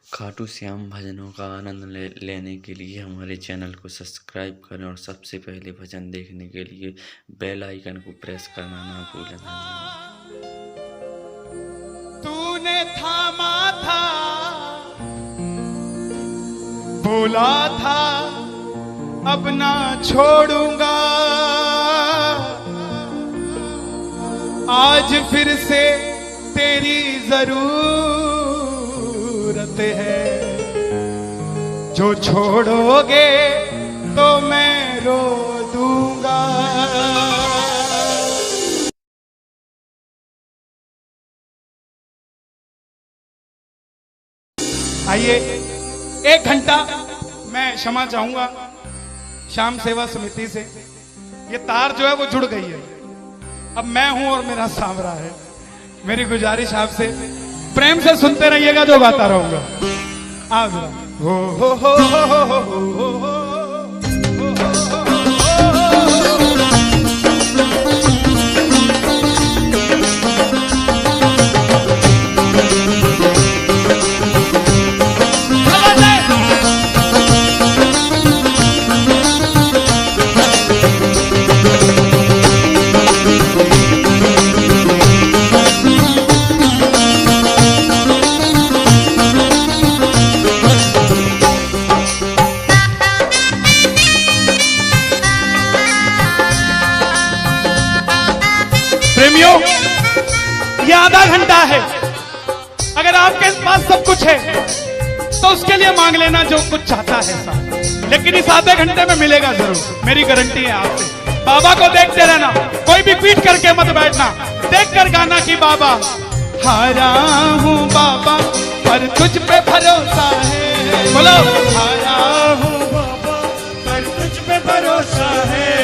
खाटू श्याम भजनों का आनंद लेने के लिए हमारे चैनल को सब्सक्राइब करें और सबसे पहले भजन देखने के लिए बेल आइकन को प्रेस करना ना भूलें। तूने थामा था, बोला था अब ना छोड़ूंगा, आज फिर से तेरी जरूरत है, जो छोड़ोगे तो मैं रो दूंगा। आइए 1 घंटा मैं क्षमा चाहूंगा श्याम सेवा समिति से। ये तार जो है वो जुड़ गई है, अब मैं हूं और मेरा सांवरा है। मेरी गुजारिश आपसे प्रेम से सुनते रहिएगा, जो गाता रहूंगा। आप हो हो हो हो हो हो हो हो। प्रेमियों, ये आधा घंटा है। अगर आपके पास सब कुछ है तो उसके लिए मांग लेना जो कुछ चाहता है साहब, लेकिन इस आधे घंटे में मिलेगा जरूर, मेरी गारंटी है आपसे। बाबा को देखते रहना, कोई भी पीट करके मत बैठना, देख कर गाना कि बाबा हारा हूँ बाबा पर तुझ पे भरोसा है। बोलो हारा हूँ बाबा पर तुझ पे भरोसा है,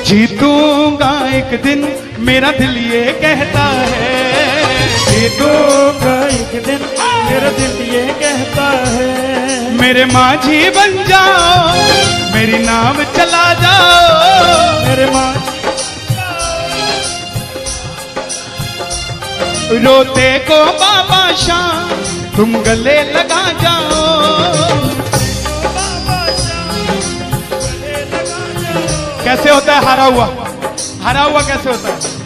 जीतूंगा एक दिन मेरा दिल ये कहता है, जीतूंगा एक दिन मेरा दिल ये कहता है। मेरे माझी बन जाओ, मेरी नाव चला जाओ, मेरे माझी रोते को बाबा शाम तुम गले लगा जाओ, कैसे होता है हारा हुआ? हारा हुआ कैसे होता है?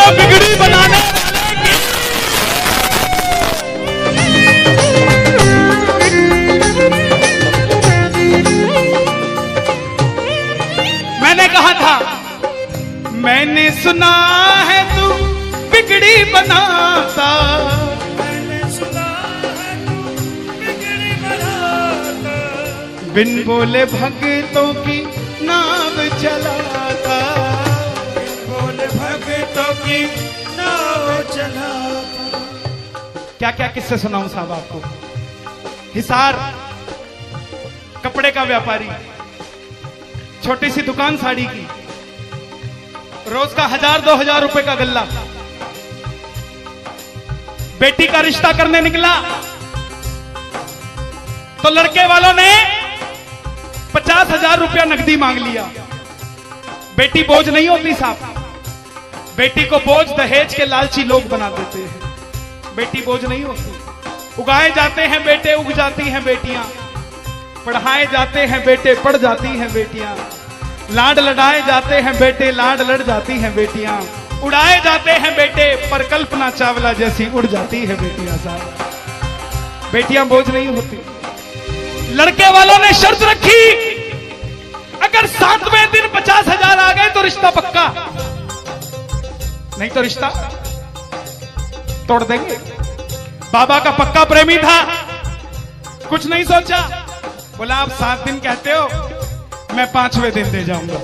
बिगड़ी बनाने मैंने कहा था, मैंने सुना है तू बिगड़ी बनाता, मैंने सुना है तू बिगड़ी बनाता, बिन बोले भक्तों की नाव चलाता, भक्तों की नाव चला। क्या क्या किस्से सुनाऊं साहब आपको। हिसार कपड़े का व्यापारी, छोटी सी दुकान साड़ी की, रोज का 1000-2000 रुपए का गल्ला। बेटी का रिश्ता करने निकला तो लड़के वालों ने 50,000 रुपया नकदी मांग लिया। बेटी बोझ नहीं होती साहब, बेटी को बोझ दहेज के लालची लोग बना देते हैं। बेटी बोझ नहीं होती, उगाए जाते हैं बेटे उग जाती हैं बेटियां, पढ़ाए जाते हैं बेटे पढ़ जाती हैं बेटियां, लाड लड़ाए जाते हैं बेटे लाड लड़ जाती हैं बेटियां, उड़ाए जाते हैं बेटे पर कल्पना चावला जैसी उड़ जाती है बेटियां। साहब बेटियां बोझ नहीं होती। लड़के वालों ने शर्त रखी, अगर 7वें दिन 50,000 आ गए तो रिश्ता पक्का, नहीं तो रिश्ता तोड़ देंगे। बाबा का पक्का प्रेमी था, कुछ नहीं सोचा, बोला आप 7 दिन कहते हो, मैं 5वें दिन दे जाऊंगा।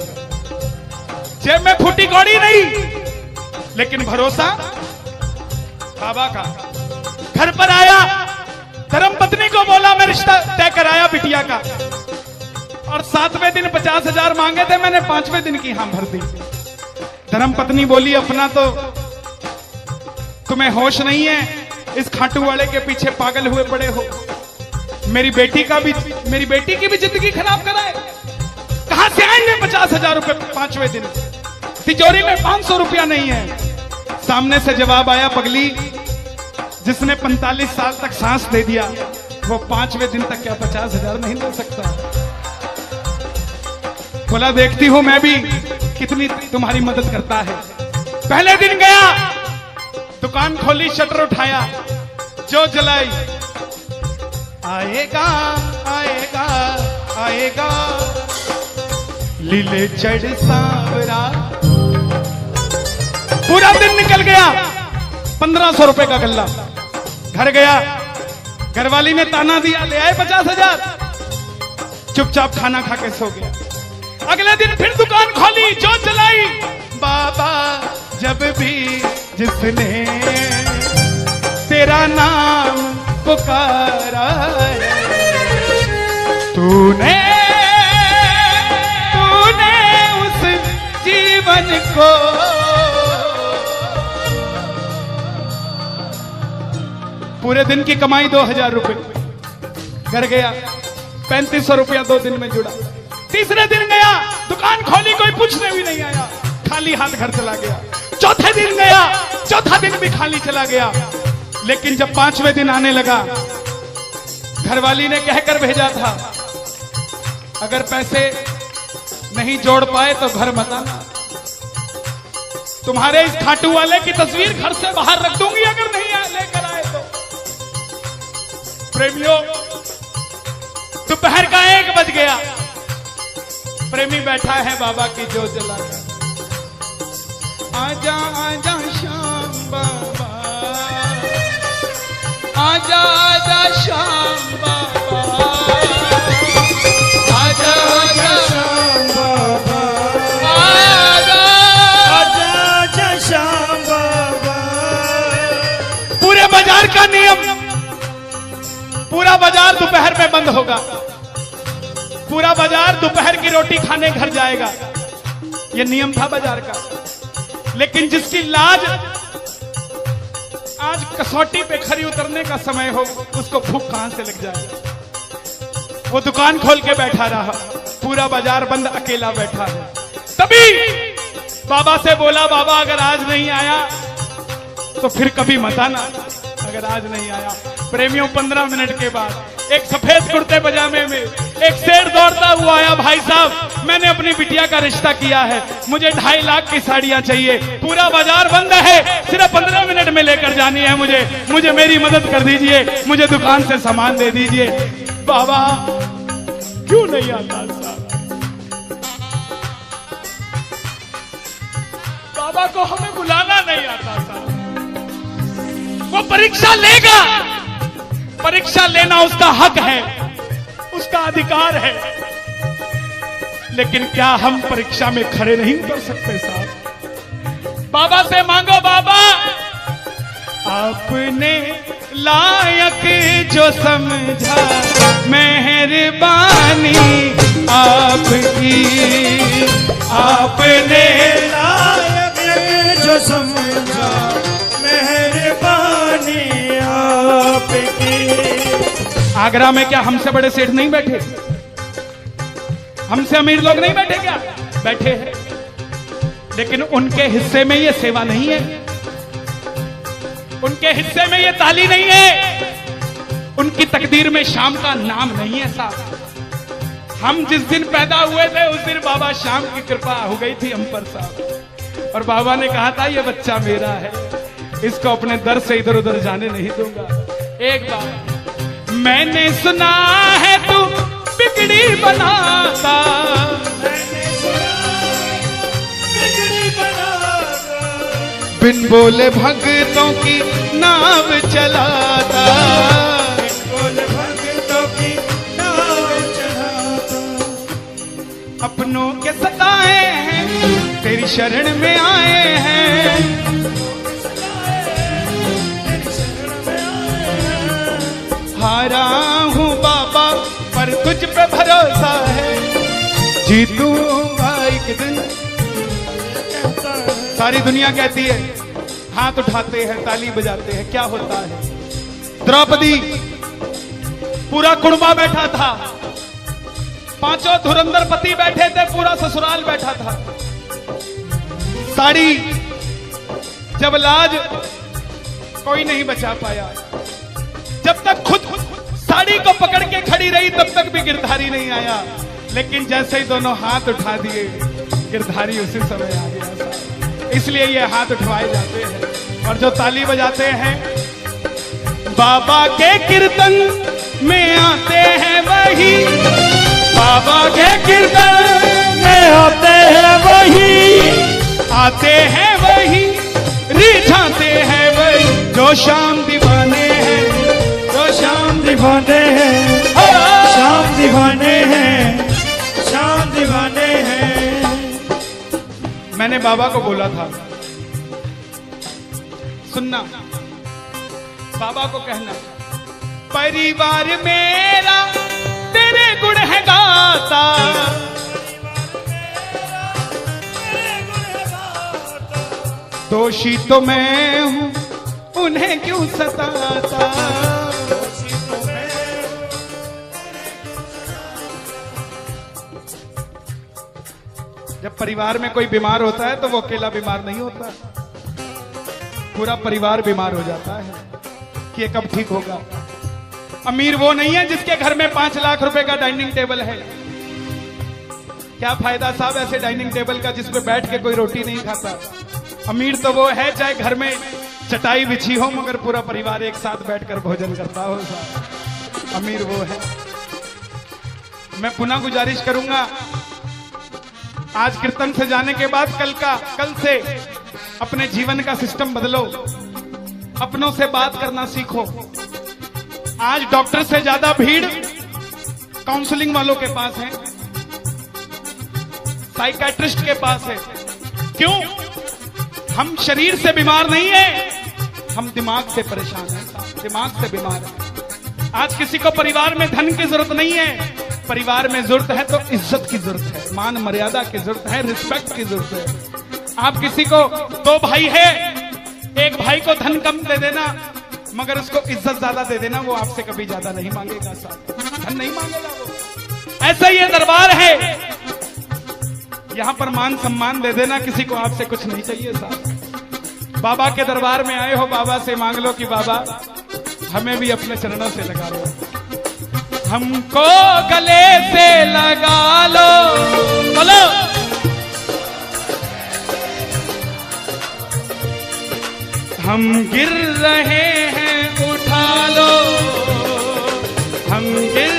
जेब में फूटी कौड़ी नहीं, लेकिन भरोसा बाबा का। घर पर आया, धर्मपत्नी 7वें दिन 50,000 मांगे थे, मैंने 5वें दिन की हां भर दी। धर्मपत्नी बोली, अपना तो तुम्हें होश नहीं है, इस खाटू वाले के पीछे पागल हुए पड़े हो। मेरी बेटी की भी जिंदगी खराब कराए। कहां से आएंगे 50,000 रुपए 5वें दिन? तिजोरी में 500 रुपया नहीं है। सामने से जवाब आया, पगली, जिसने 45 साल तक सांस दे दिया वो 5वें दिन तक क्या 50,000 नहीं दे सकता? बोला, देखती हूं मैं भी कितनी तुम्हारी मदद करता है। पहले दिन गया, दुकान खोली, शटर उठाया, जो जलाई, आएगा आएगा आएगा लीले चढ़ सांवरा। पूरा दिन निकल गया, 1500 रुपए का गल्ला। घर गया, घरवाली ने ताना दिया, ले आए 50,000। चुपचाप खाना खा के सो गया। अगले दिन फिर दुकान खोली, जो चलाई, बाबा जब भी जिसने तेरा नाम पुकारा तूने उस जीवन को पूरे दिन की कमाई 2,000 रुपए। घर गया, 3500 रुपया 2 दिन में जुड़ा। तीसरे दिन गया, दुकान खोली, कोई पूछने भी नहीं आया, खाली हाथ घर चला गया। चौथे दिन गया, चौथा दिन भी खाली चला गया। लेकिन जब 5वें दिन आने लगा, घरवाली ने कहकर भेजा था, अगर पैसे नहीं जोड़ पाए तो घर मत आना। तुम्हारे इस खाटू वाले की तस्वीर घर से बाहर रख दूंगी अगर नहीं लेकर आए तो। प्रेमियों, दोपहर का 1 बज गया। प्रेमी बैठा है बाबा की जोत जलाकर। आजा आजा श्याम बाबा, आजा आजा श्याम बाबा, आजा आजा श्याम बाबा, आजा आजा आजा श्याम बाबा। पूरे बाजार का नियम, पूरा बाजार दोपहर में बंद होगा। पूरा बाजार दोपहर की रोटी खाने घर जाएगा। यह नियम था बाजार का। लेकिन जिसकी लाज आज कसौटी पे खरी उतरने का समय हो, उसको भूख कहां से लग जाए। वो दुकान खोल के बैठा रहा, पूरा बाजार बंद, अकेला बैठा है। तभी बाबा से बोला, बाबा अगर आज नहीं आया तो फिर कभी मत आना, अगर आज नहीं आया। प्रेमियों, 15 मिनट के बाद एक सफेद कुर्ते पजामे में एक शेर दौड़ता हुआ आया। भाई साहब, मैंने अपनी बिटिया का रिश्ता किया है, मुझे 2.5 लाख की साड़ियां चाहिए, पूरा बाजार बंद है, सिर्फ 15 मिनट में लेकर जानी है मुझे मेरी मदद कर दीजिए, मुझे दुकान से सामान दे दीजिए। बाबा क्यों नहीं आता साहब? बाबा को हमें बुलाना नहीं आता साहब। वो परीक्षा लेगा, परीक्षा लेना उसका हक है, उसका अधिकार है। लेकिन क्या हम परीक्षा में खड़े नहीं उतर सकते साहब? बाबा से मांगो, बाबा आपने लायक जो समझा, मेहरबानी आपकी, आपने लायक जो समझा, मेहरबानी आपकी। आगरा में क्या हमसे बड़े सेठ नहीं बैठे? हमसे अमीर लोग नहीं बैठे क्या? बैठे हैं। लेकिन उनके हिस्से में ये सेवा नहीं है, उनके हिस्से में ये ताली नहीं है, उनकी तकदीर में शाम का नाम नहीं है साहब। हम जिस दिन पैदा हुए थे उस दिन बाबा शाम की कृपा हो गई थी हम पर साहब। और बाबा ने कहा था, ये बच्चा मेरा है, इसको अपने दर से इधर उधर जाने नहीं दूंगा। एक बार मैंने सुना है तू बिगड़ी बनाता, बिन बोले भक्तों की नाव चलाता, बिन बोले भक्तों की नाव चलाता। अपनों के सताए हैं, तेरी शरण में आए हैं, हारा हूँ बाबा पर तुझ पे भरोसा है, जीतूंगा एक दिन। सारी दुनिया कहती है, हाथ उठाते हैं, ताली बजाते हैं, क्या होता है? द्रौपदी, पूरा कुड़बा बैठा था, 5 धुरंधर पति बैठे थे, पूरा ससुराल बैठा था। साड़ी जब लाज कोई नहीं बचा पाया, जब तक खुद साड़ी को पकड़ के खड़ी रही तब तक भी गिरधारी नहीं आया। लेकिन जैसे ही दोनों हाथ उठा दिए, गिरधारी उसी समय आ गया। इसलिए ये हाथ उठवाए जाते हैं। और जो ताली बजाते हैं, बाबा के कीर्तन में आते हैं वही, बाबा के कीर्तन में आते हैं वही, आते हैं वही, रिझाते हैं वही, जो शाम दीवाने हैं, जो शाम दीवाने हैं, शाम दीवाने हैं, शाम दीवाने हैं। मैंने बाबा को बोला था, सुनना, बाबा को कहना, परिवार मेरा तेरे गुण है गाता, दोषी तो मैं हूं, उन्हें क्यों सताता। जब परिवार में कोई बीमार होता है तो वो अकेला बीमार नहीं होता, पूरा परिवार बीमार हो जाता है कि ये कब ठीक होगा। अमीर वो नहीं है जिसके घर में 5 लाख रुपए का डाइनिंग टेबल है। क्या फायदा साहब ऐसे डाइनिंग टेबल का जिस पे बैठ के कोई रोटी नहीं खाता। अमीर तो वो है चाहे घर में चटाई बिछी हो मगर पूरा परिवार एक साथ बैठकर भोजन करता हो साहब, अमीर वो है। मैं पुनः गुजारिश करूंगा, आज कीर्तन से जाने के बाद कल से अपने जीवन का सिस्टम बदलो, अपनों से बात करना सीखो। आज डॉक्टर से ज्यादा भीड़ काउंसलिंग वालों के पास है, साइकियाट्रिस्ट के पास है। क्यों? हम शरीर से बीमार नहीं है, हम दिमाग से परेशान हैं, दिमाग से बीमार हैं। आज किसी को परिवार में धन की जरूरत नहीं है, परिवार में जरूरत है तो इज्जत की जरूरत है, मान मर्यादा की जरूरत है, रिस्पेक्ट की जरूरत है। आप किसी को 2 भाई है, एक भाई को धन कम दे देना मगर उसको इज्जत ज्यादा दे देना, वो आपसे कभी ज्यादा नहीं मांगेगा साहब, धन नहीं मांगेगा वो। ऐसा ये दरबार है, यहां पर मान सम्मान दे देना, किसी को आपसे कुछ नहीं चाहिए साहब। बाबा के दरबार में आए हो, बाबा से मांग लो कि बाबा हमें भी अपने चरणों से लगा लो, हमको गले से लगा लो, बोलो। हम गिर रहे हैं उठा लो, हम गिर